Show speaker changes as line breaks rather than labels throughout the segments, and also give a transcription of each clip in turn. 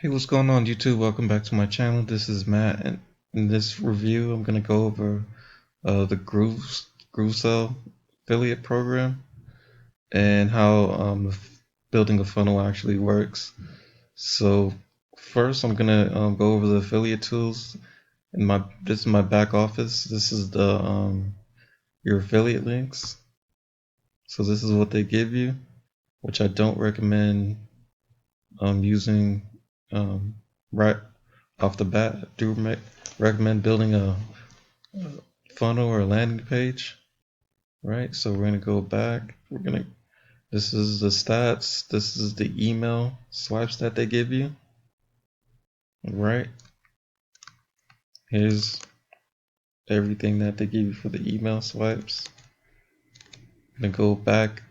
Hey, what's going on YouTube? Welcome back to my channel. This is Matt, and in this review I'm going to go over the GrooveCell affiliate program and how building a funnel actually works. So first I'm going to go over the affiliate tools. This is my back office. This is the your affiliate links. So this is what they give you, which I don't recommend using right off the bat. I do recommend building a funnel or a landing page, right? So we're gonna go back. This is the stats. This is the email swipes that they give you, right? Here's everything that they give you for the email swipes. I'm gonna go back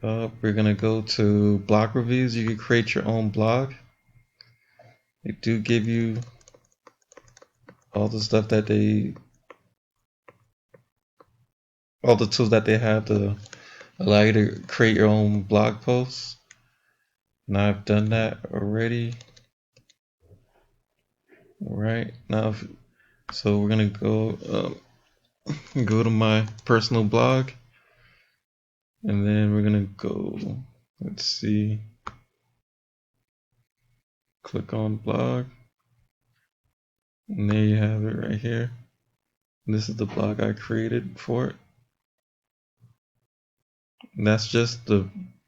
up. We're gonna go to blog reviews. You can create your own blog. They do give you all the stuff that all the tools that they have to allow you to create your own blog posts. And I've done that already. Right now, so we're gonna go to my personal blog, and then we're gonna go. Let's see. Click on blog, and there you have it right here. And this is the blog I created for it. And that's just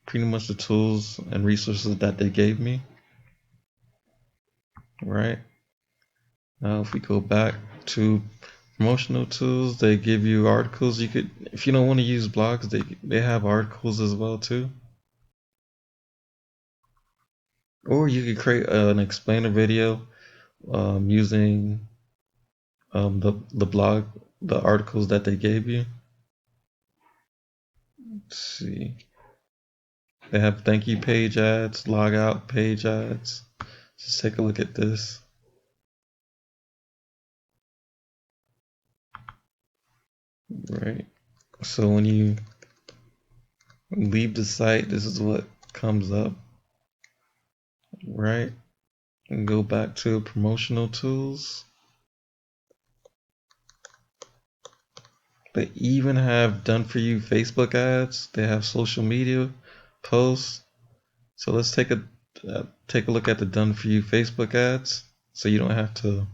pretty much the tools and resources that they gave me. Right now, if we go back to promotional tools, they give you articles. You could, if you don't want to use blogs, they have articles as well too. Or you could create an explainer video using the blog, the articles that they gave you. Let's see. They have thank you page ads, log out page ads. Just take a look at this. Right. So when you leave the site, this is what comes up. Right. And go back to promotional tools. They even have done for you Facebook ads. They have social media posts. So let's take a look at the done for you Facebook ads, so you don't have to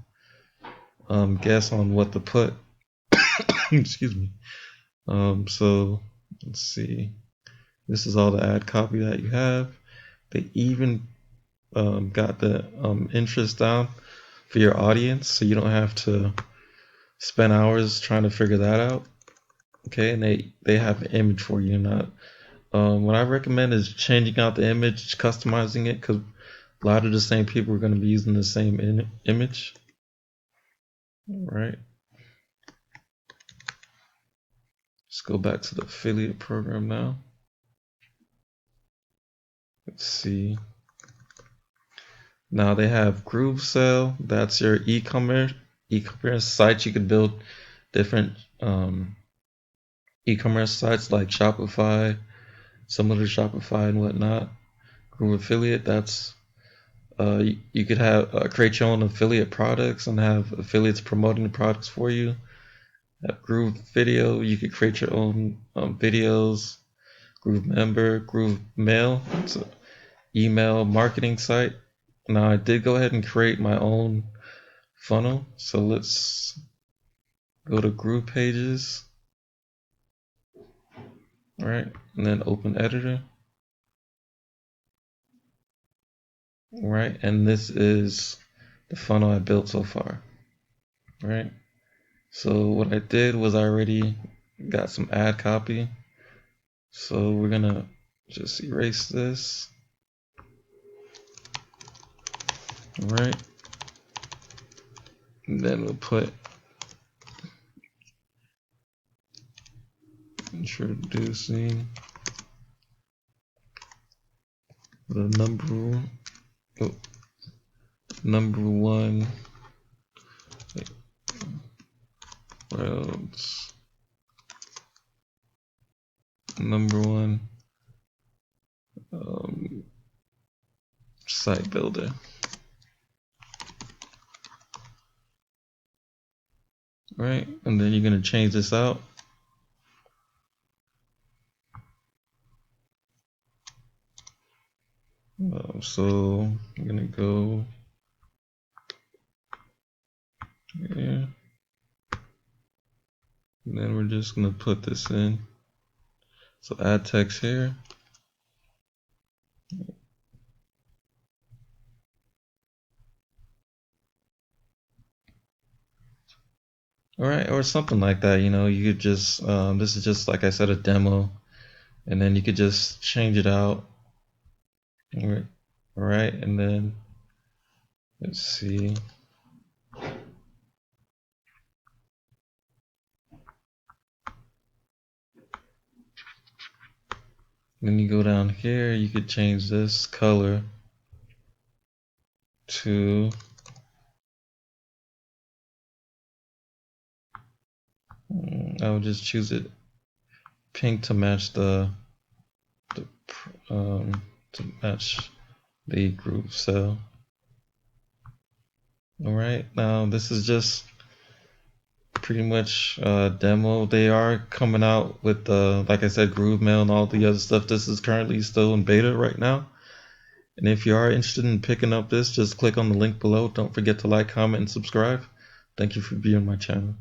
guess on what to put. Excuse me. So let's see. This is all the ad copy that you have. They even got the interest down for your audience, so you don't have to spend hours trying to figure that out. Okay, and they have an image for you. Not what I recommend is changing out the image, customizing it, because a lot of the same people are going to be using the same image. Right. Let's go back to the affiliate program now. Let's see. Now they have GrooveCell. That's your e-commerce site. You could build different e-commerce sites like Shopify, similar to Shopify and whatnot. Groove Affiliate. That's you could have create your own affiliate products and have affiliates promoting the products for you. At Groove Video, you could create your own videos. Groove Member, Groove Mail. It's an email marketing site. Now I did go ahead and create my own funnel. So let's go to Groove Pages. All right, and then open editor. All right, and this is the funnel I built so far. All right. So what I did was I already got some ad copy. So we're gonna just erase this. All right. And then we'll put introducing the number one world's number one site builder. Right, and then you're gonna change this out. So I'm gonna go here, and then we're just gonna put this in. So add text here. All right, or something like that. You know, you could just this is just like I said, a demo, and then you could just change it out. All right, and then let's see. Then you go down here, you could change this color to I would just choose it pink to match the to match the groove cell. All right, now this is just pretty much a demo. They are coming out with like I said, groove mail and all the other stuff. This is currently still in beta right now. And if you are interested in picking up this, just click on the link below. Don't forget to like, comment, and subscribe. Thank you for being on my channel.